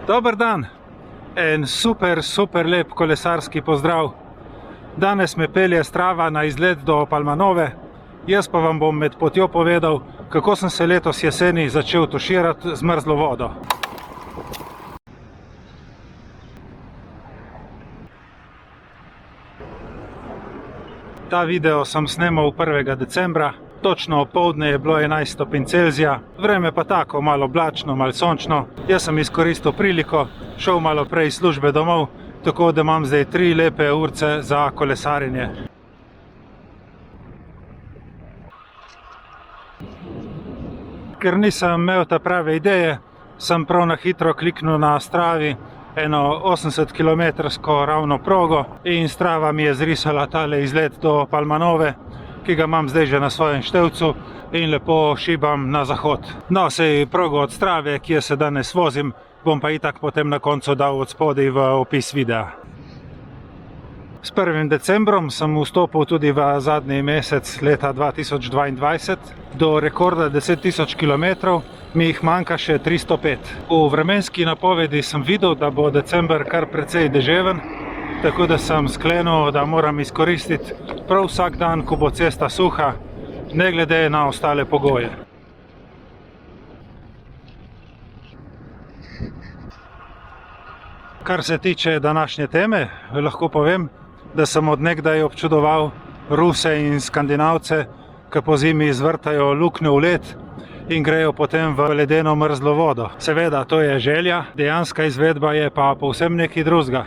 Dober dan, en super lep kolesarski pozdrav. Danes me pelje Strava na izlet do Palmanove, jaz pa vam bom med potjo povedal, kako sem se letos jeseni začel tuširati z mrzlo vodo. Ta video sem snemal 1. decembra, točno opoldne je bilo 11 stopinj Celzija, vreme pa tako, malo oblačno, malo sončno. Jaz sem izkoristil priliko, šel malo prej iz službe domov, tako da imam zdaj 3 lepe urce za kolesarjenje. Ker nisem imel ta prave ideje, sem prav na hitro kliknil na Stravi eno 80-kilometrsko ravno progo in Strava mi je zrisala tale izlet do Palmanove, ki ga imam zdaj že na svojem števcu in lepo šibam na zahod. No, sej progo od Strave, kjer se danes vozim, bom pa itak potem na koncu dal od spodaj v opis videa. S 1. decembrom sem vstopil tudi v zadnji mesec leta 2022. Do rekorda 10.000 km mi jih manjka še 305. V vremenski napovedi sem videl, da bo december kar precej deževen, tako da sem sklenil, da moram izkoristiti prav vsak dan, ko bo cesta suha, ne glede na ostale pogoje. Kar se tiče današnje teme, lahko povem, da sem od nekdaj občudoval Ruse in Skandinavce, ki po zimi izvrtajo luknje v led in grejo potem v ledeno mrzlo vodo. Seveda, to je želja, dejanska izvedba je pa povsem nekaj drugega.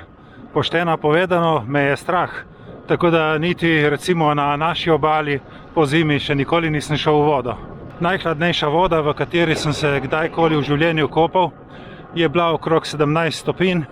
Pošteno povedano, me je strah, tako da niti recimo na naši obali po zimi še nikoli nisem šel v vodo. Najhladnejša voda, v kateri sem se kdajkoli v življenju kopal, je bila okrog 17 stopinj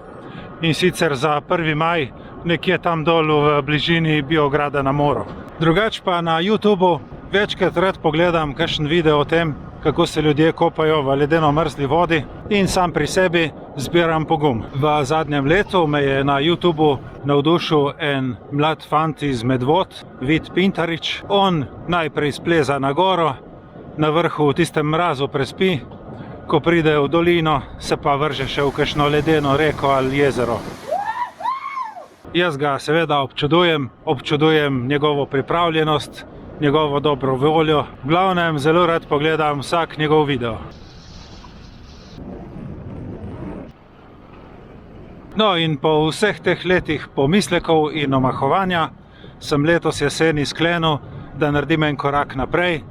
in sicer za 1. maj nekje tam dolu v bližini Biograda na Moru. Drugač pa na YouTubeu večkrat rad pogledam kakšen video o tem, kako se ljudje kopajo v ledeno mrzli vodi in sam pri sebi zbiram pogum. V zadnjem letu me je na YouTubeu navdušil en mlad fant iz Medvod, Vid Pintarič. On najprej spleza na goro, na vrhu v tistem mrazu prespi, ko pride v dolino, se pa vrže še v kakšno ledeno reko ali jezero. Jaz ga seveda občudujem njegovo pripravljenost, njegovo dobro voljo. V glavnem zelo rad pogledam vsak njegov video. No, in po vseh teh letih pomislekov in omahovanja sem letos jeseni sklenil, da naredim en korak naprej,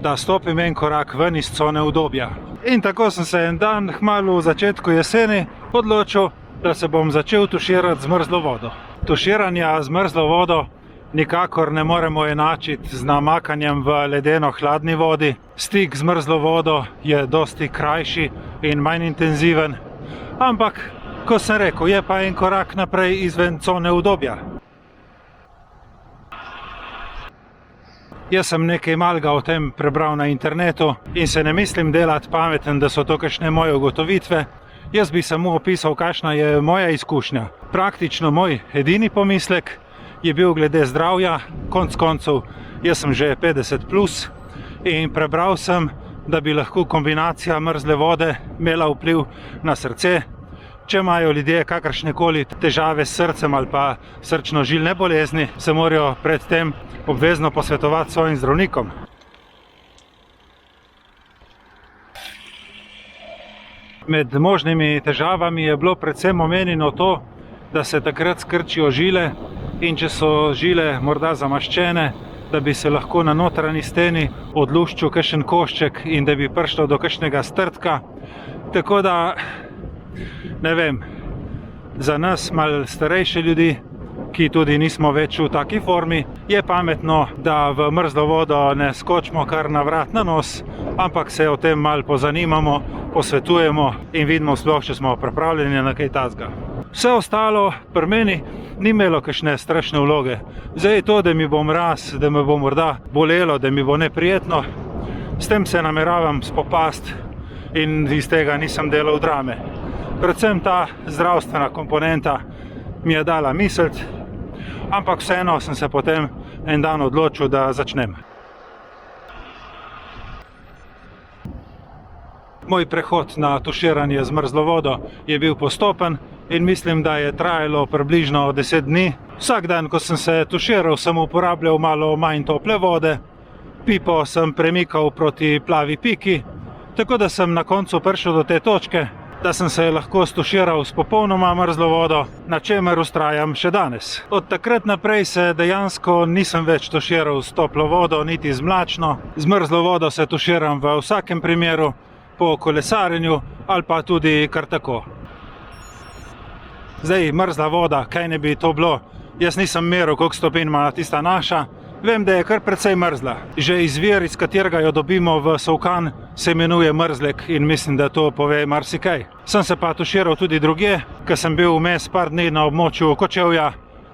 da stopim en korak ven iz cone udobja. In tako sem se en dan, kmalu v začetku jeseni, odločil, da se bom začel tuširati z mrzlo vodo. Tuširanja z mrzlo vodo nikakor ne moremo enačiti z namakanjem v ledeno hladni vodi. Stik z mrzlo vodo je dosti krajši in manj intenziven, ampak, ko sem rekel, je pa en korak naprej izven cone udobja. Jaz sem nekaj malega o tem prebral na internetu in se ne mislim delati pameten, da so to kakšne moje ugotovitve. Jaz bi samo opisal, kakšna je moja izkušnja. Praktično moj edini pomislek je bil glede zdravja. Konec koncev, jaz sem že 50+ in prebral sem, da bi lahko kombinacija mrzle vode imela vpliv na srce. Če imajo ljudje kakršnekoli težave s srcem ali pa srčno-žilne bolezni, se morajo predtem obvezno posvetovati s svojim zdravnikom. Med možnimi težavami je bilo predvsem omenjeno to, da se takrat skrčijo žile in če so žile morda zamaščene, da bi se lahko na notranji steni odluščil kakšen košček in da bi prišlo do kakšnega strtka. Tako da, ne vem, za nas malo starejše ljudi, ki tudi nismo več v taki formi, je pametno, da v mrzlo vodo ne skočimo kar na vrat na nos, ampak se o tem malo pozanimamo, posvetujemo in vidimo sploh, če smo pripravljeni na kaj takega. Vse ostalo pri meni ni imelo kakšne strašne vloge. Zdaj to, da mi bo mraz, da me bo morda bolelo, da mi bo neprijetno, s tem se nameravam spopasti in iz tega nisem delal drame. Predvsem ta zdravstvena komponenta mi je dala misliti, ampak vseeno sem se potem en dan odločil, da začnem. Moj prehod na tuširanje z mrzlo vodo je bil postopen in mislim, da je trajalo približno 10 dni. Vsak dan, ko sem se tuširal, sem uporabljal malo manj tople vode, pipo sem premikal proti plavi piki, tako da sem na koncu prišel do te točke, da sem se lahko stuširal s popolnoma mrzlo vodo, na čemer ustrajam še danes. Od takrat naprej se dejansko nisem več tuširal s toplo vodo, niti z mlačno. Z mrzlo vodo se tuširam v vsakem primeru, po kolesarjenju ali pa tudi kar tako. Zdaj, mrzla voda, kaj ne bi to bilo? Jaz nisem meril, koliko stopinj ima tista naša. Vem, da je kar precej mrzla. Že izvir, iz katerega jo dobimo v Solkan, se imenuje Mrzlek in mislim, da to pove marsikaj. Sem se pa tuširal tudi drugje, ker sem bil vmes par dni na območju Kočevja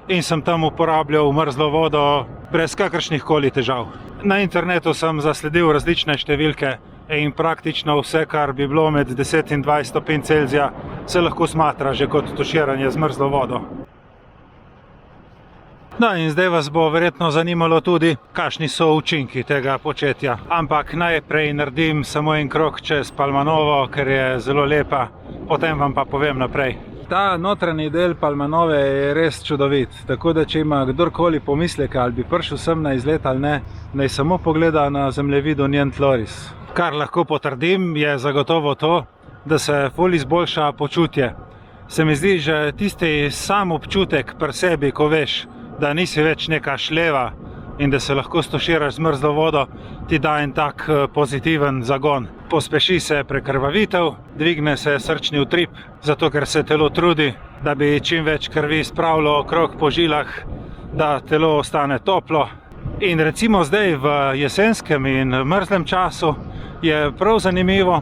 in sem tam uporabljal mrzlo vodo brez kakršnih koli težav. Na internetu sem zasledil različne številke in praktično vse, kar bi bilo med 10 in 20 stopinj Celzija, se lahko smatra že kot tuširanje z mrzlo vodo. No, in zdaj vas bo verjetno zanimalo tudi, kakšni so učinki tega početja. Ampak najprej naredim samo en krog čez Palmanovo, ker je zelo lepa, potem vam pa povem naprej. Ta notranji del Palmanove je res čudovit, tako da če ima kdorkoli pomisleke, ali bi prišel sem na izlet ali ne, naj samo pogleda na zemljevidu njen tloris. Kar lahko potrdim, je zagotovo to, da se ful izboljša počutje. Se mi zdi, že tisti sam občutek pri sebi, ko veš, da nisi več neka šleva in da se lahko stuširaš z mrzlo vodo, ti da en tak pozitiven zagon. Pospeši se prekrvavitev, dvigne se srčni utrip, zato ker se telo trudi, da bi čim več krvi spravilo okrog po žilah, da telo ostane toplo. In recimo zdaj v jesenskem in mrzlem času je prav zanimivo,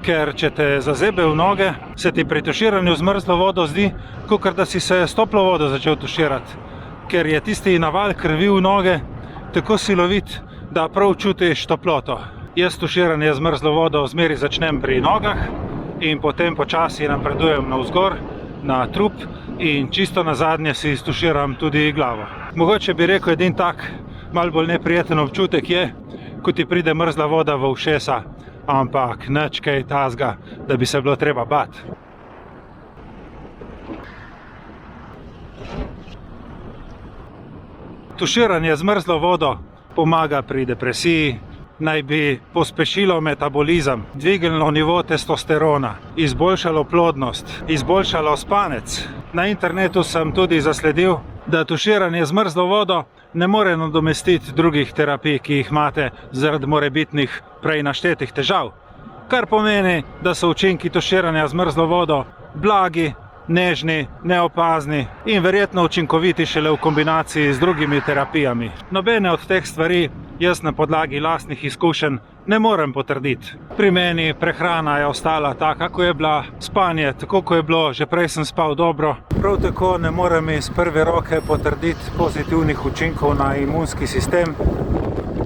ker če te zazebe v noge, se ti pri tuširanju z mrzlo vodo zdi, kakor da si se s toplo vodo začel tuširati. Ker je tisti naval krvi v noge tako silovit, da prav čutiš toploto. Jaz tuširanje z mrzlo vodo zmeri začnem pri nogah in potem počasi napredujem navzgor, na trup in čisto nazadnje si stuširam tudi glavo. Mogoče bi rekel, edin tak malo bolj neprijeten občutek je, ko ti pride mrzla voda v ušesa, ampak nič kaj tazga, da bi se bilo treba bati. Tuširanje z mrzlo vodo pomaga pri depresiji, naj bi pospešilo metabolizem, dvignilo nivo testosterona, izboljšalo plodnost, izboljšalo spanec. Na internetu sem tudi zasledil, da tuširanje z mrzlo vodo ne more nadomestiti drugih terapij, ki jih imate zaradi morebitnih prej naštetih težav. Kar pomeni, da so učinki tuširanja z mrzlo vodo blagi, nežni, neopazni in verjetno učinkoviti šele v kombinaciji z drugimi terapijami. Nobene od teh stvari jaz na podlagi lastnih izkušenj ne morem potrditi. Pri meni prehrana je ostala taka, kako je bila, spanje tako, kot je bilo, že prej sem spal dobro. Prav tako ne morem iz prve roke potrditi pozitivnih učinkov na imunski sistem,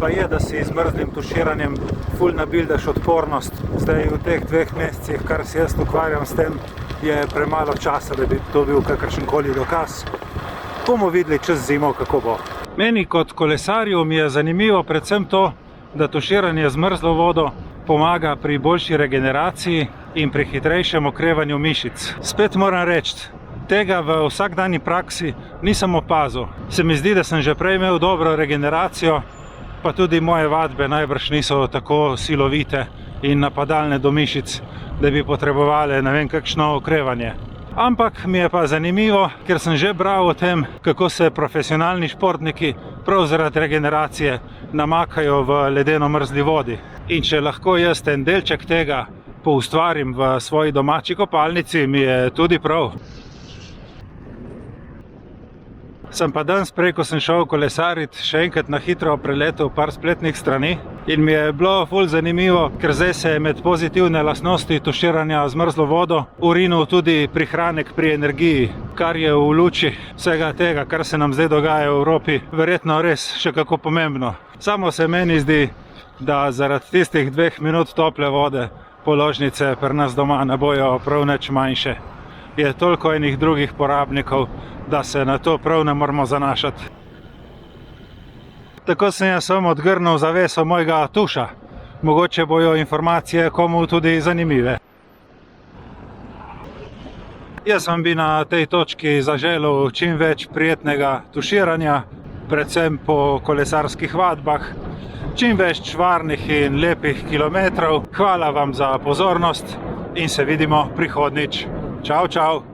pa je, da si z mrzlim tuširanjem ful nabildaš odpornost. Zdaj v teh 2 mesecih, kar se jaz ukvarjam s tem, je premalo časa, da bi to bil kakršenkoli dokaz. Bomo videli čez zimo, kako bo. Meni kot kolesarju mi je zanimivo predvsem to, da tuširanje z mrzlo vodo pomaga pri boljši regeneraciji in pri hitrejšem okrevanju mišic. Spet moram reči, tega v vsakdanji praksi nisem opazil. Se mi zdi, da sem že prej imel dobro regeneracijo, pa tudi moje vadbe najbrž niso tako silovite in napadalne do mišic, da bi potrebovali ne vem kakšno okrevanje. Ampak mi je pa zanimivo, ker sem že bral o tem, kako se profesionalni športniki prav zaradi regeneracije namakajo v ledeno mrzli vodi. In če lahko jaz en delček tega poustvarim v svoji domači kopalnici, mi je tudi prav. Sem pa danes prej, ko sem šel kolesariti, še enkrat na hitro preletel par spletnih strani in mi je bilo ful zanimivo, ker zdaj se je med pozitivne lastnosti tuširanja z mrzlo vodo urinil tudi prihranek pri energiji, kar je v luči vsega tega, kar se nam zdaj dogaja v Evropi, verjetno res še kako pomembno. Samo se meni zdi, da zaradi tistih 2 minut tople vode položnice pri nas doma ne bojo prav nič manjše. Je toliko enih drugih porabnikov, da se na to prav ne moramo zanašati. Tako sem jaz odgrnil zaveso mojega tuša. Mogoče bojo informacije komu tudi zanimive. Jaz vam bi na tej točki zaželel čim več prijetnega tuširanja, predvsem po kolesarskih vadbah, čim več varnih in lepih kilometrov. Hvala vam za pozornost in se vidimo prihodnjič. Čau, čau!